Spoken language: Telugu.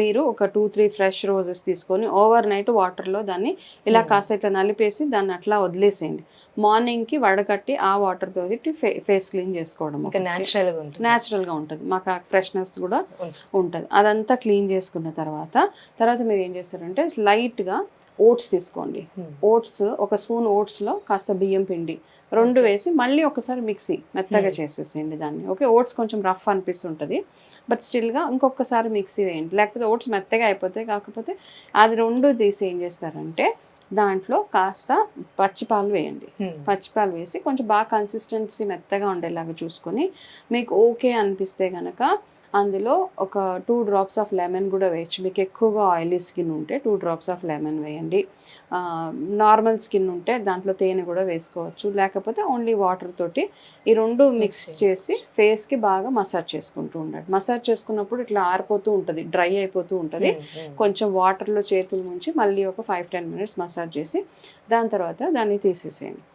మీరు ఒక 2-3 ఫ్రెష్ రోజెస్ తీసుకొని ఓవర్ నైట్ వాటర్లో దాన్ని ఇలా కాస్త ఇట్లా నలిపేసి దాన్ని అట్లా వదిలేసేయండి. మార్నింగ్కి వడకట్టి ఆ వాటర్ తోటి ఫేస్ క్లీన్ చేసుకోవడం న్యాచురల్గా ఉంటుంది. మాకు ఆ ఫ్రెష్నెస్ కూడా ఉంటుంది. అదంతా క్లీన్ చేసుకున్న తర్వాత మీరు ఏం చేస్తారంటే లైట్గా ఓట్స్ తీసుకోండి. ఓట్స్ ఒక స్పూన్ ఓట్స్లో కాస్త బియ్యం పిండి 2 వేసి మళ్ళీ ఒకసారి మిక్సీ మెత్తగా చేసేసేయండి దాన్ని. ఓకే, ఓట్స్ కొంచెం రఫ్ అనిపిస్తుంటుంది, బట్ స్టిల్గా ఇంకొకసారి మిక్సీ వేయండి. లేకపోతే ఓట్స్ మెత్తగా అయిపోతాయి. కాకపోతే అది 2 తీసి ఏం చేస్తారంటే దాంట్లో కాస్త పచ్చిపాలు వేయండి. పచ్చిపాలు వేసి కొంచెం బాగా కన్సిస్టెన్సీ మెత్తగా ఉండేలాగా చూసుకొని మీకు ఓకే అనిపిస్తే కనుక అందులో ఒక 2 డ్రాప్స్ ఆఫ్ లెమన్ కూడా వేయచ్చు. మీకు ఎక్కువగా ఆయిలీ స్కిన్ ఉంటే 2 డ్రాప్స్ ఆఫ్ లెమన్ వేయండి. నార్మల్ స్కిన్ ఉంటే దాంట్లో తేనె కూడా వేసుకోవచ్చు. లేకపోతే ఓన్లీ వాటర్ తోటి ఈ 2 మిక్స్ చేసి ఫేస్కి బాగా మసాజ్ చేసుకుంటూ ఉండండి. మసాజ్ చేసుకున్నప్పుడు ఇట్లా ఆరిపోతూ ఉంటుంది, డ్రై అయిపోతూ ఉంటుంది. కొంచెం వాటర్లో చేతులు ముంచి మళ్ళీ ఒక 5-10 మినిట్స్ మసాజ్ చేసి దాని తర్వాత దాన్ని తీసేసేయండి.